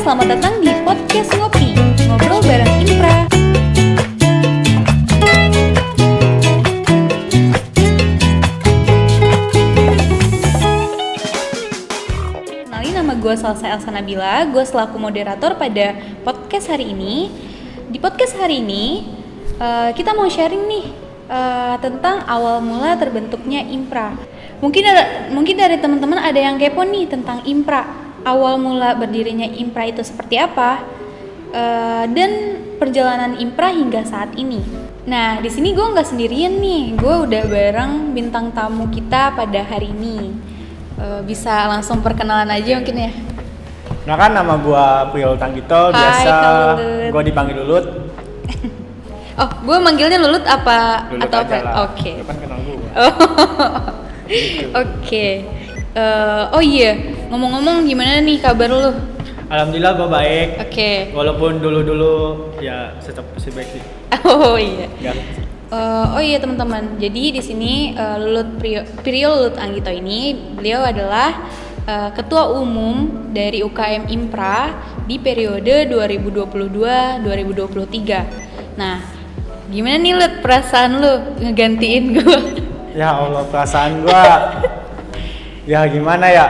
selamat datang di Podcast Ngopi, ngobrol bareng Impra. Kenalin, nama gue Salsa Elsa Nabila, gue selaku moderator pada podcast hari ini. Di podcast hari ini, kita mau sharing nih tentang awal mula terbentuknya Impra. Mungkin dari teman-teman ada yang kepo nih tentang Impra. Awal mula berdirinya Impra itu seperti apa, dan perjalanan Impra hingga saat ini. Nah, di sini gue nggak sendirian nih, gue udah bareng bintang tamu kita pada hari ini. Bisa langsung perkenalan aja mungkin ya. Nah kan nama gue Priol Tanggito, biasa gue dipanggil Lulut. Oh, gue manggilnya Lulut apa? Lulut atau aja apa? lah. Oke. Lu kan kenal gue. Gitu. Oke. Oh iya, ngomong-ngomong gimana nih kabar lu? Alhamdulillah gue baik. Oke. Walaupun dulu ya tetap masih baik sih. Oh iya. Ya. Oh iya teman-teman. Jadi di sini Priol Lulut Anggito ini, beliau adalah Ketua Umum dari UKM Impra di periode 2022-2023. Nah, gimana nih Lut perasaan lu ngegantiin gue? Ya Allah, perasaan gue ya gimana ya,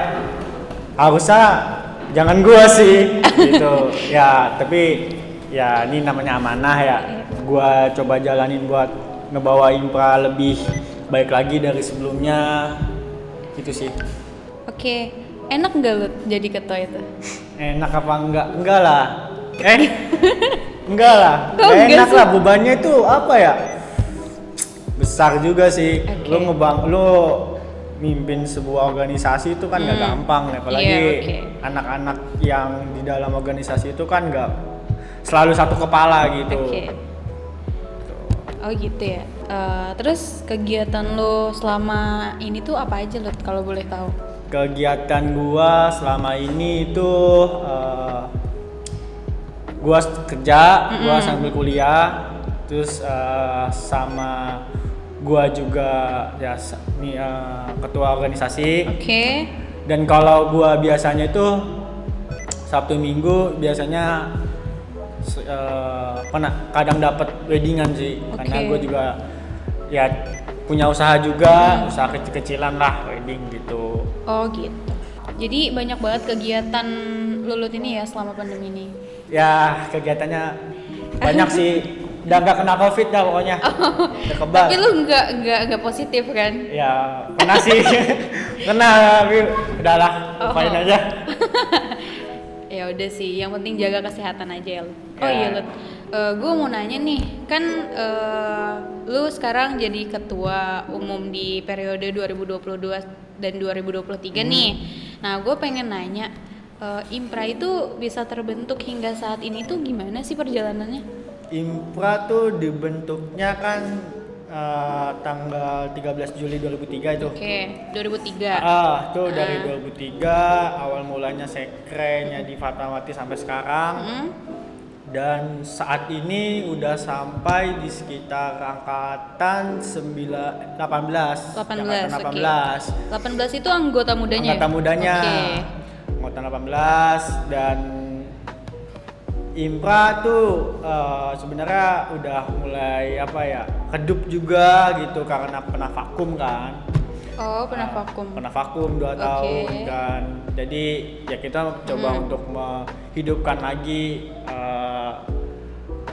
harusnya jangan gue sih gitu ya, tapi ya ini namanya amanah ya, gue coba jalanin buat ngebawa Impra lebih baik lagi dari sebelumnya gitu sih. Oke, enak nggak Lut jadi ketua itu? Enak apa enggak? Enggak lah. Enggak lah. Kok Gak enggak enak sih? lah, bebannya itu apa ya? Besar juga sih. Oke. Lu mimpin sebuah organisasi itu kan gak gampang, apalagi Iya, oke. anak-anak yang di dalam organisasi itu kan gak selalu satu kepala gitu. Oke. Oh gitu ya. Terus kegiatan lo selama ini tuh apa aja Lut kalau boleh tahu? Kegiatan gua selama ini itu gua kerja, gua sambil kuliah, terus sama gua juga ya ketua organisasi. Oke. Dan kalau gua biasanya itu Sabtu Minggu biasanya kadang dapat weddingan sih, karena Oke. gua juga ya punya usaha juga, usaha kecil-kecilan lah, wedding gitu. Oh gitu. Jadi banyak banget kegiatan Lulut ini ya selama pandemi ini. Ya kegiatannya banyak sih, udah nggak kena covid dah pokoknya. Udah kebal. Tapi lu nggak positif kan? Ya kena sih, kena, tapi udahlah, lupain aja. Ya udah sih, yang penting jaga kesehatan aja ya Lut. Oh Ya. iya Lut, gue mau nanya nih, kan lu sekarang jadi ketua umum di periode 2022 dan 2023 nih. Nah gue pengen nanya, Impra itu bisa terbentuk hingga saat ini tuh gimana sih perjalanannya? Impra tuh dibentuknya kan tanggal 13 Juli 2003 itu. Oke, 2003. Tuh dari 2003 awal mulanya sekrenya di Fatmawati sampai sekarang. Dan saat ini udah sampai di sekitar angkatan 18. 18, Angkatan oke. 18. 18 itu anggota mudanya? Angkatan mudanya. Oke. Angkatan 18, dan Impra tuh sebenarnya udah mulai redup juga gitu karena pernah vakum kan. Oh, pernah vakum. Pernah vakum 2 tahun, dan jadi ya kita coba untuk menghidupkan lagi,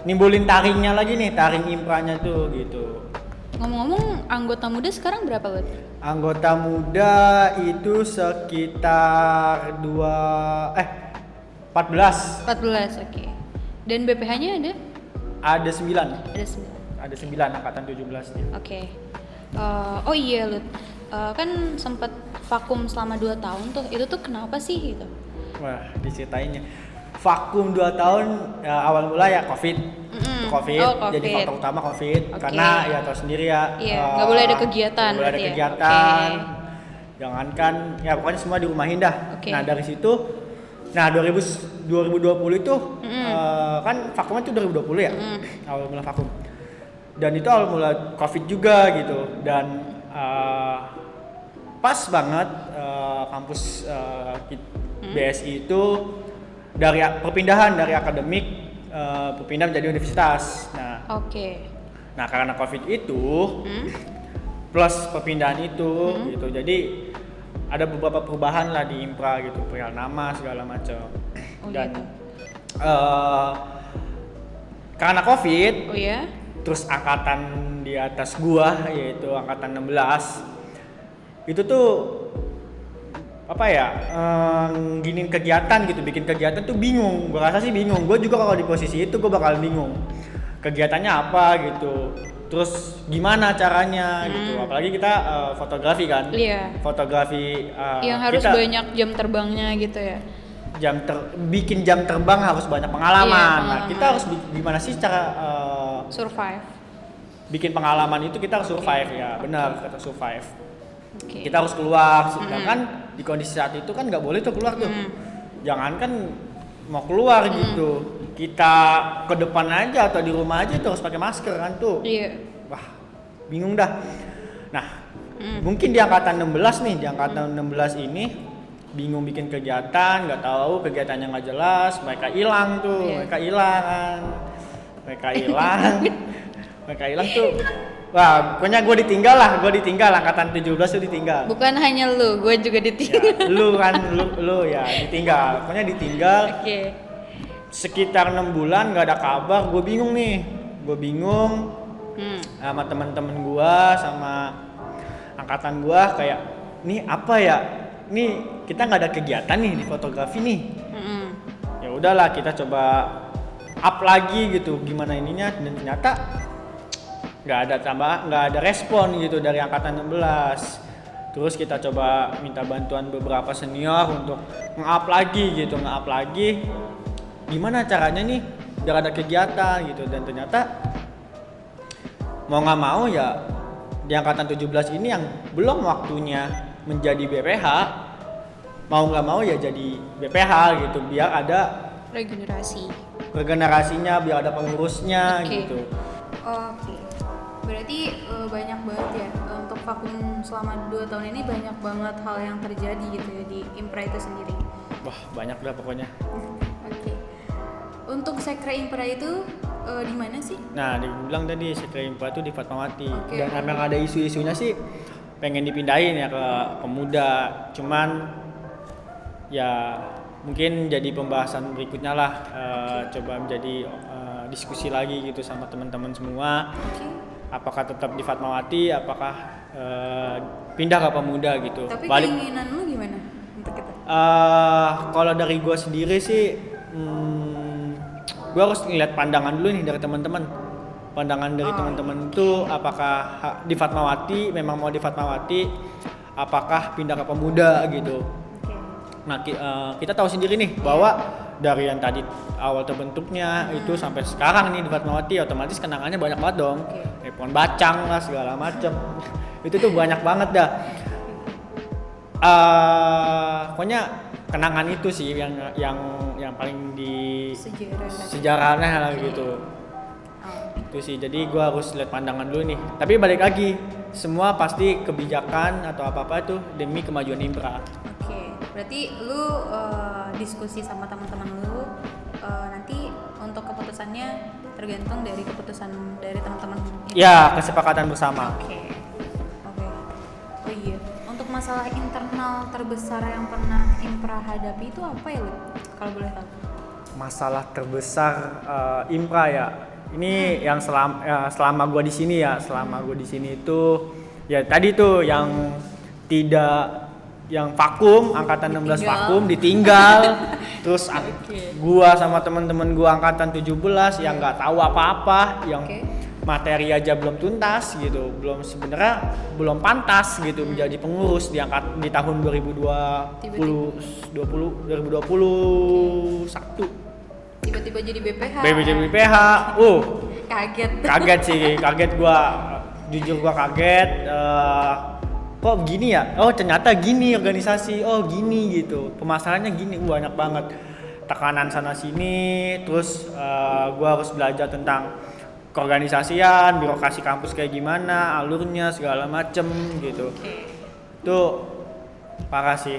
nimbulin taringnya lagi nih, taring Impranya tuh gitu. Ngomong-ngomong, anggota muda sekarang berapa Lut? Anggota muda itu sekitar 14. 14, oke. Dan BPH-nya ada? Ada 9. Ada 9. Ada 9 angkatan 17 nih. Oke. Oh iya Lut, kan sempat vakum selama 2 tahun tuh. Itu tuh kenapa sih gitu? Wah, diceritain vakum 2 tahun ya, awal mula ya COVID. COVID. Oh, COVID. Jadi faktor utama COVID. Oke. Karena ya tahu sendiri ya. Iya, nggak boleh ada kegiatan Nggak boleh ada berarti ya? kegiatan. Oke. Jangankan ya pokoknya semua dirumahin dah. Oke. Nah dari situ, 2020 itu kan vakumnya itu 2020 ya, awal mula vakum. Dan itu awal mula COVID juga gitu. Dan pas banget kampus BSI itu perpindahan dari akademik berpindah menjadi universitas. Oke. Nah karena COVID itu plus perpindahan itu gitu, jadi ada beberapa perubahan lah di Impra gitu, perihal nama segala macam. Dan gitu. Karena COVID, terus angkatan di atas gua yaitu angkatan 16 itu tuh apa ya, bikin kegiatan tuh bingung. Gua rasa sih bingung. Gua juga kalau di posisi itu gua bakal bingung. Kegiatannya apa gitu. Terus gimana caranya gitu. Apalagi kita fotografi kan. Iya. Fotografi yang harus banyak jam terbangnya gitu ya. Bikin jam terbang harus banyak pengalaman. Nah, kita harus gimana sih cara survive. Bikin pengalaman itu kita harus survive ya. Benar, kita survive. Okay. Kita harus keluar, sedangkan di kondisi saat itu kan nggak boleh tuh keluar tuh. Jangan kan mau keluar gitu, kita ke depan aja atau di rumah aja tuh harus pakai masker kan tuh. Iya. Wah, bingung dah. Nah, mungkin di angkatan 16 nih, di angkatan 16 ini bingung bikin kegiatan, nggak tahu kegiatannya nggak jelas, mereka hilang tuh, mereka hilang tuh. Wah, pokoknya gue ditinggal angkatan 17 tuh ditinggal. Bukan hanya lu, gue juga ditinggal. Ya, lu ya ditinggal. Pokoknya ditinggal. Oke. Sekitar 6 bulan nggak ada kabar, gue bingung nih. Sama teman-teman gue, sama angkatan gue kayak, nih apa ya? Nih kita nggak ada kegiatan nih di fotografi nih. Ya udahlah kita coba up lagi gitu, gimana ininya, dan ternyata nggak ada respon gitu dari angkatan 16. Terus kita coba minta bantuan beberapa senior untuk nge-up lagi gimana caranya nih biar ada kegiatan gitu. Dan ternyata mau nggak mau ya di angkatan 17 ini yang belum waktunya menjadi BPH, mau nggak mau ya jadi BPH gitu, biar ada regenerasinya, biar ada pengurusnya gitu. Oke. Berarti banyak banget ya untuk vakum selama 2 tahun ini, banyak banget hal yang terjadi gitu ya di Impra itu sendiri. Wah, banyak dah pokoknya. Oke. Untuk Sekre Impra itu di mana sih? Nah, dibilang tadi Sekre Impra itu di Fatmawati. Dan emang ada isu-isunya sih pengen dipindahin ya ke Pemuda. Cuman ya mungkin jadi pembahasan berikutnya lah. Coba menjadi diskusi lagi gitu sama teman-teman semua. Apakah tetap di Fatmawati, apakah pindah ke Pemuda gitu. Tapi keinginan lu gimana untuk itu? Kalau dari gue sendiri sih, gue harus ngeliat pandangan dulu nih dari teman-teman. Pandangan dari teman-teman itu apakah di Fatmawati, memang mau di Fatmawati, apakah pindah ke Pemuda gitu. Nah, kita tahu sendiri nih bahwa dari yang tadi awal terbentuknya itu sampai sekarang nih di Fatmawati otomatis kenangannya banyak banget dong. Pohon bacang lah segala macem. Itu tuh banyak banget dah. Pokoknya kenangan itu sih yang paling di sejarahnya lah gitu. Itu sih, jadi gue harus lihat pandangan dulu nih. Tapi balik lagi, semua pasti kebijakan atau apa-apa itu demi kemajuan Impra. Oke, berarti lu diskusi sama teman-teman lu, nanti untuk keputusannya tergantung dari keputusan dari teman-teman. Ya, kesepakatan bersama. Oke. Oh iya, untuk masalah internal terbesar yang pernah Impra hadapi itu apa ya, Lu? Kalau boleh tahu. Masalah terbesar Impra ya. Ini yang selama gue di sini ya, itu ya tadi tuh yang vakum, angkatan 16 vakum ditinggal. Terus gua sama teman-teman gua angkatan 17 yang nggak tahu apa-apa, yang materi aja belum tuntas gitu, belum pantas gitu menjadi pengurus di tahun 2021. Tiba-tiba jadi BPH. Kaget gua. Jujur gua kaget. Kok gini ya? Oh, ternyata gini organisasi. Oh, gini gitu. Pemasarannya gini, banyak banget. Tekanan sana sini, terus gua harus belajar tentang keorganisasian, birokrasi kampus kayak gimana, alurnya segala macem gitu. Itu parah sih.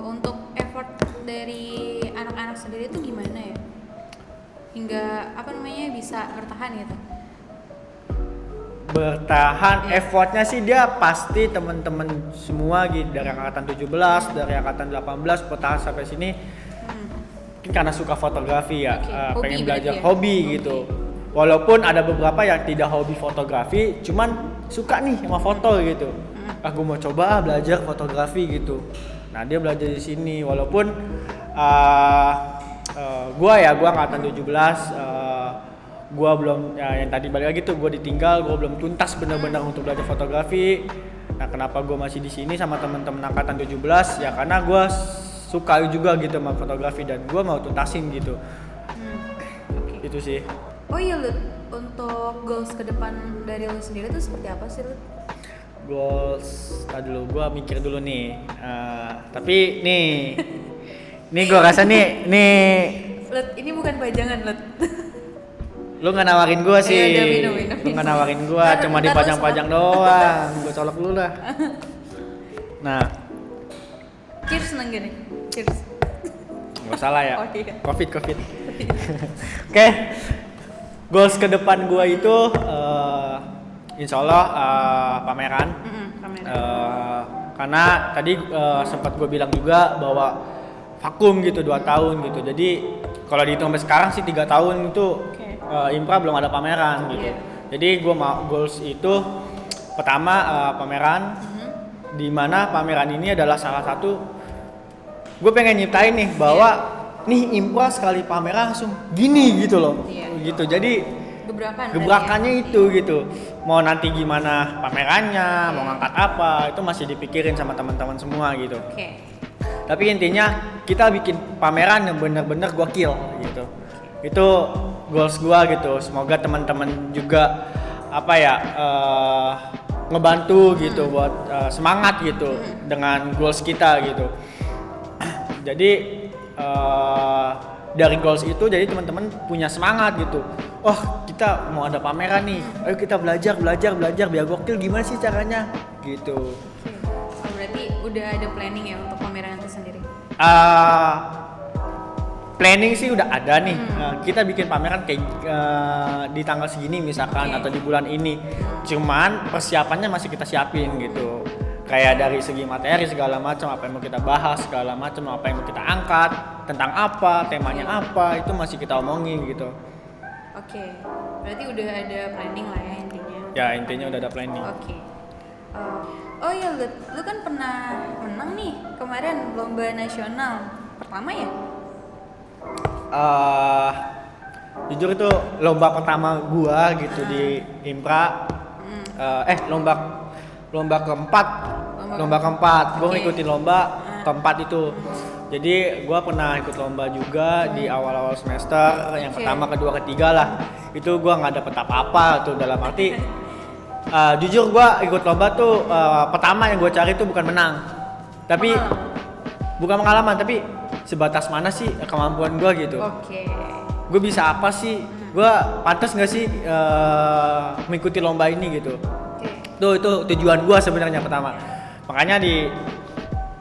Untuk effort dari anak-anak sendiri itu gimana ya? Hingga apa namanya bisa bertahan gitu. Bertahan, effortnya sih dia pasti temen-temen semua gitu, dari angkatan 17, dari angkatan 18 bertahan sampai sini. Mungkin karena suka fotografi ya, Hobi pengen berarti belajar ya? hobi gitu. Walaupun ada beberapa yang tidak hobi fotografi, cuman suka nih sama foto gitu. Aku mau coba belajar fotografi gitu. Nah dia belajar di sini, walaupun gua angkatan 17, gua belum yang tadi balik lagi tuh gua ditinggal, gua belum tuntas benar-benar untuk belajar fotografi. Nah kenapa gua masih di sini sama teman-teman angkatan 17 ya karena gua suka juga gitu sama fotografi dan gua mau tuntasin gitu. Oke. Itu sih. Oh iya Lut, untuk goals ke depan dari lu sendiri tuh seperti apa sih Lut? Goals, tadi dulu gua mikir dulu nih. Tapi nih gua rasa nih Lut, ini bukan pajangan Lut. lu nggak nawarin gua sih. Udah, minum. Lu nggak nawarin gua, cuma Ntar dipajang-pajang doang. Gua colok dulu lah. Nah, Cheers seneng gini. Cheers. nggak salah ya. Oh, iya. Covid. Oke. Goals ke depan gua itu insya Allah pameran. Pameran. Karena tadi sempat gue bilang juga bahwa vakum gitu 2 tahun gitu. Jadi kalau dihitung sampai sekarang sih 3 tahun itu Impra belum ada pameran gitu. Iya. Jadi gue mau goals itu pertama pameran, di mana pameran ini adalah salah satu gue pengen nyiptain nih bahwa nih Impra sekali pameran langsung gini gitu loh. Iya. Gitu. Jadi gebrakannya ya? itu gitu. Mau nanti gimana pamerannya, mau ngangkat apa, itu masih dipikirin sama teman-teman semua gitu. Oke. Tapi intinya kita bikin pameran yang bener-bener gokil gitu. Itu goals gua gitu. Semoga teman-teman juga ngebantu gitu buat semangat gitu dengan goals kita gitu. Jadi dari goals itu jadi teman-teman punya semangat gitu. Oh, kita mau ada pameran nih. Ayo kita belajar biar gokil gimana sih caranya gitu. Oh, berarti udah ada planning ya untuk pameran itu sendiri? Planning sih udah ada nih. Kita bikin pameran kayak di tanggal segini misalkan atau di bulan ini. Cuman persiapannya masih kita siapin gitu. Kayak dari segi materi segala macam, apa yang mau kita bahas segala macam, apa yang mau kita angkat, tentang apa, temanya apa, itu masih kita omongin gitu. Oke. Berarti udah ada planning lah ya intinya. Ya intinya udah ada planning. Oke. Oh iya, lu kan pernah menang nih kemarin lomba nasional pertama ya? Jujur itu lomba pertama gua gitu di Impra. Lomba keempat. Gua ngikutin lomba keempat itu. Jadi gua pernah ikut lomba juga di awal-awal semester, yang pertama, kedua, ketiga lah. Itu gua nggak dapet apa-apa tuh, dalam arti jujur gua ikut lomba tuh pertama yang gua cari tuh bukan menang, tapi bukan pengalaman, tapi sebatas mana sih kemampuan gua gitu. Gue bisa apa sih? Gua pantas nggak sih mengikuti lomba ini gitu. Tuh itu tujuan gua sebenarnya pertama. Makanya di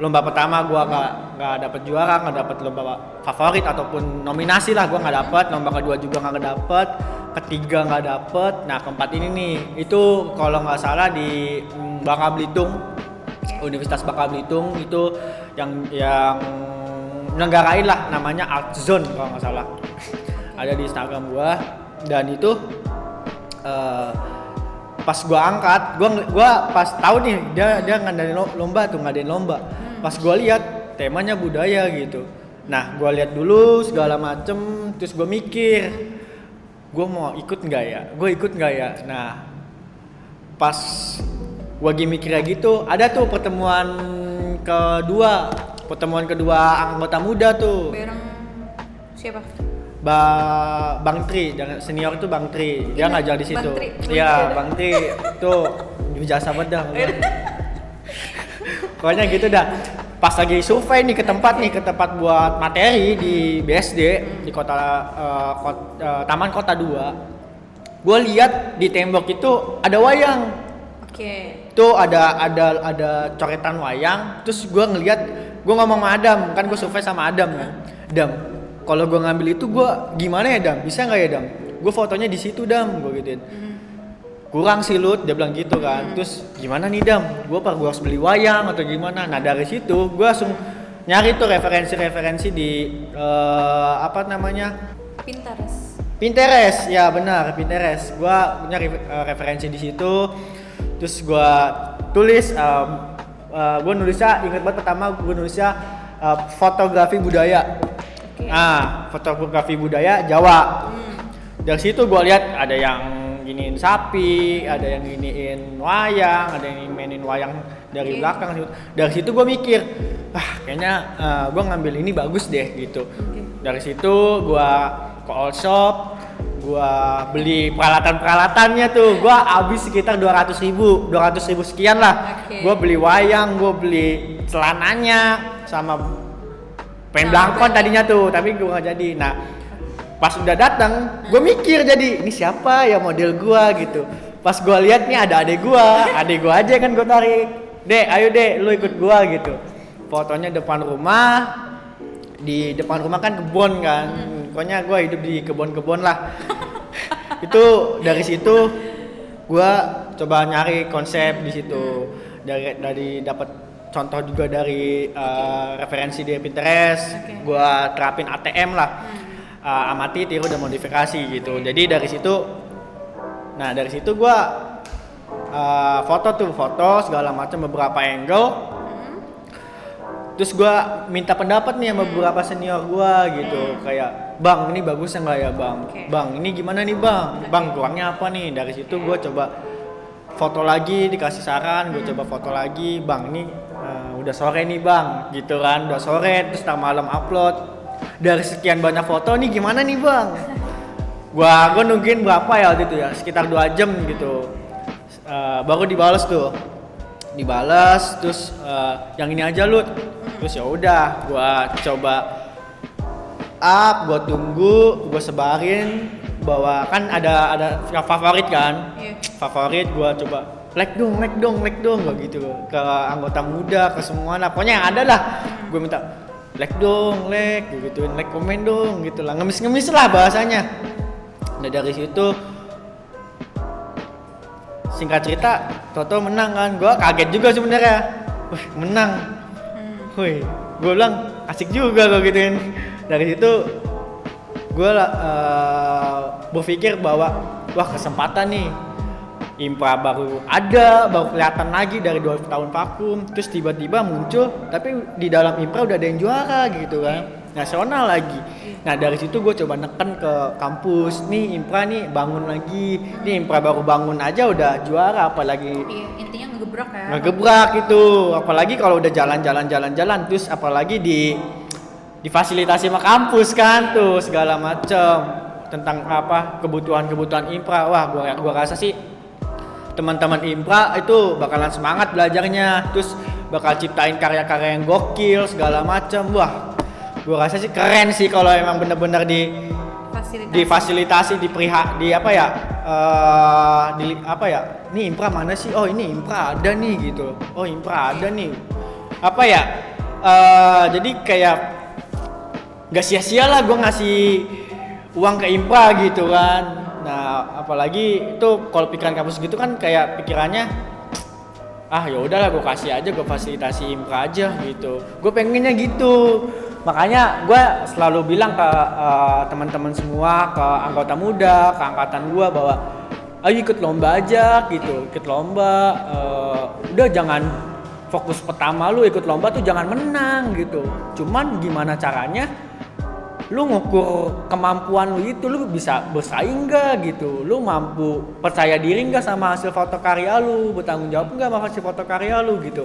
lomba pertama gua nggak dapet juara, nggak dapet lomba favorit ataupun nominasi lah, gua nggak dapet. Lomba kedua juga nggak dapet, ketiga nggak dapet. Nah keempat ini nih, itu kalau nggak salah di Bangka Belitung, Universitas Bangka Belitung itu yang menyelenggarain lah, namanya Art Zone kalau nggak salah. Ada di Instagram gua, dan itu pas gua angkat, gua pas tahu nih dia ngadain lomba. Pas gua lihat temanya budaya gitu. Nah, gua lihat dulu segala macem, terus gua mikir, gua mau ikut nggak ya? Gua ikut nggak ya? Nah, pas gua lagi mikir gitu, ada tuh pertemuan kedua anggota muda tuh. Bareng siapa? Bang Tri, senior itu Bang Tri, dia ngajar di situ. Iya, Bang Tri tuh jasa banget dah. Pokoknya gitu dah. Pas lagi survei nih ke tempat buat materi di BSD di Taman Kota 2. Gue lihat di tembok itu ada wayang. Tuh ada coretan wayang. Terus gue ngeliat, gue ngomong sama Adam, kan gue survei sama Adam kan. Adam, kalau gue ngambil itu gue gimana ya Dam, bisa nggak ya Dam, gue fotonya di situ Dam, gue gituin. Kurang sih Lut, dia bilang gitu kan. Terus gimana nih Dam, gue harus beli wayang atau gimana. Nah dari situ gue langsung nyari tuh referensi di apa namanya, Pinterest, ya benar Pinterest. Gue nyari referensi di situ, terus gue tulis, gue nulisnya inget banget pertama gue nulisnya fotografi budaya. Fotografi budaya Jawa. Dari situ gue lihat ada yang giniin sapi, ada yang giniin wayang, ada yang mainin wayang dari belakang. Dari situ gue mikir, kayaknya gue ngambil ini bagus deh gitu. Dari situ gue ke all shop, gue beli peralatan-peralatannya tuh, gue habis sekitar 200.000 sekian lah. Gue beli wayang, gue beli celananya, sama pen belangkon tadinya tuh, tapi gue nggak jadi. Nah pas udah datang, gue mikir jadi ini siapa ya model gue gitu. Pas gue lihat nih ada adek gue aja kan gue tarik, Dek ayo Dek lu ikut gue gitu. Fotonya depan rumah, di depan rumah kan kebun kan, pokoknya gue hidup di kebun lah. Itu dari situ gue coba nyari konsep di situ, dari dapat contoh juga dari referensi di Pinterest, gue terapin ATM lah. Amati, tiru, dan modifikasi gitu. Jadi dari situ gue foto segala macam, beberapa angle. Terus gue minta pendapat nih sama beberapa senior gue gitu, kayak Bang ini bagusnya nggak ya Bang? Bang ini gimana nih Bang? Bang kurangnya apa nih? Dari situ gue coba foto lagi, dikasih saran, gue coba foto lagi, Bang ini udah sore nih Bang, gitu kan, udah sore, terus ntar malam upload. Dari sekian banyak foto nih gimana nih Bang? Gua nungguin berapa ya waktu itu ya, sekitar 2 jam gitu. Baru dibalas tuh. Terus yang ini aja Lut. Terus ya udah, gua coba gua tunggu, gua sebarin bahwa kan ada yang favorit kan. Favorit gua coba like dong gua gitu ke anggota muda, ke semua lah. Pokoknya yang ada lah. Gua minta like dong, gituin, like komen dong, gitulah, ngemis lah bahasanya. Nah dari situ, singkat cerita, Toto menang kan, gue kaget juga sebenarnya, menang, gue bilang asik juga gue gituin. Dari situ, gue berpikir bahwa wah kesempatan nih. Impra baru kelihatan lagi dari 2 tahun vakum, terus tiba-tiba muncul, tapi di dalam Impra udah ada yang juara gitu kan, nasional lagi. Nah dari situ gue coba neken ke kampus, nih Impra nih bangun lagi, nih Impra baru bangun aja udah juara, apalagi intinya ngegebrak ya. Ngegebrak itu, apalagi kalau udah jalan, terus apalagi difasilitasi sama kampus kan tuh segala macam tentang apa kebutuhan Impra. Wah gua rasa sih teman-teman Impra itu bakalan semangat belajarnya, terus bakal ciptain karya-karya yang gokil segala macam. Wah, gua rasa sih keren sih kalau emang bener-bener difasilitasi, di apa ya? Nih Impra mana sih? Oh ini Impra ada nih gitu. Oh Impra ada nih. Apa ya? Jadi kayak nggak sia-sia lah gua ngasih uang ke Impra gitu kan. Nah, apalagi itu kalau pikiran kampus gitu kan kayak pikirannya ya udahlah gue kasih aja, gue fasilitasi Impra aja gitu. Gue pengennya gitu. Makanya gue selalu bilang ke teman-teman semua, ke anggota muda, ke angkatan gue bahwa ayo ikut lomba aja gitu. Ikut lomba, udah jangan fokus pertama lu ikut lomba tuh jangan menang gitu. Cuman gimana caranya lu ngukur kemampuan lu itu, lu bisa bersaing gak gitu, lu mampu percaya diri gak sama hasil foto karya lu, bertanggung jawab gak sama hasil foto karya lu gitu.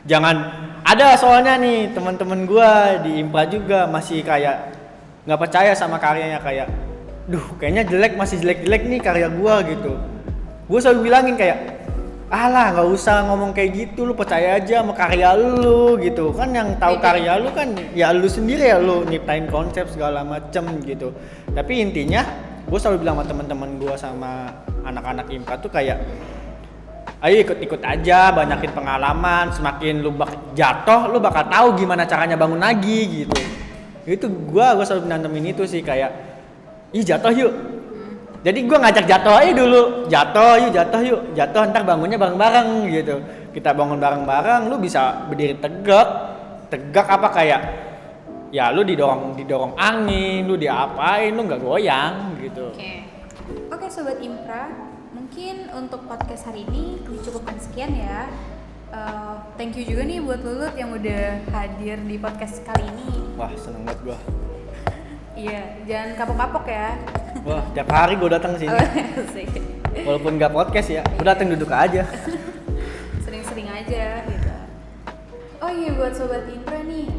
Jangan ada soalnya nih teman-teman gua di Impra juga masih kayak nggak percaya sama karyanya, kayak kayaknya masih jelek nih karya gua gitu. Gua selalu bilangin kayak alah nggak usah ngomong kayak gitu, lu percaya aja sama karya lu gitu kan, yang tahu karya lu kan ya lu sendiri ya, lu nyiptain konsep segala macem gitu. Tapi intinya gue selalu bilang sama teman-teman gue sama anak-anak Impra tuh kayak ayo ikut aja, banyakin pengalaman, semakin lu jatuh lu bakal tahu gimana caranya bangun lagi gitu. Itu gua selalu nantemin itu sih, kayak ih jatuh yuk. Jadi gua ngajak jatuh aja dulu, jatuh yuk, ntar bangunnya bareng-bareng gitu. Kita bangun bareng-bareng, lu bisa berdiri tegak apa kayak ya lu didorong angin, lu diapain, lu nggak goyang gitu. Oke Sobat Impra, mungkin untuk podcast hari ini dicukupkan sekian ya. Thank you juga nih buat Lulut yang udah hadir di podcast kali ini. Wah seneng banget gua. Iya, jangan kapok-kapok ya. Wah tiap hari gua datang sini. Walaupun nggak podcast ya, gua datang duduk aja. Sering-sering aja gitu. Oh iya buat Sobat Impra nih,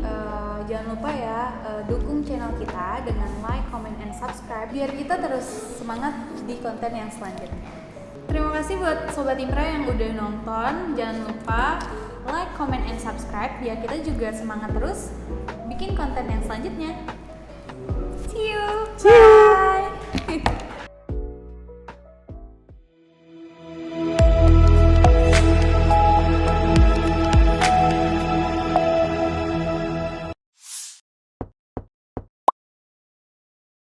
jangan lupa ya dukung channel kita dengan like, comment, and subscribe biar kita terus semangat di konten yang selanjutnya. Terima kasih buat Sobat Impra yang udah nonton. Jangan lupa like, comment, and subscribe biar kita juga semangat terus bikin konten yang selanjutnya. See you!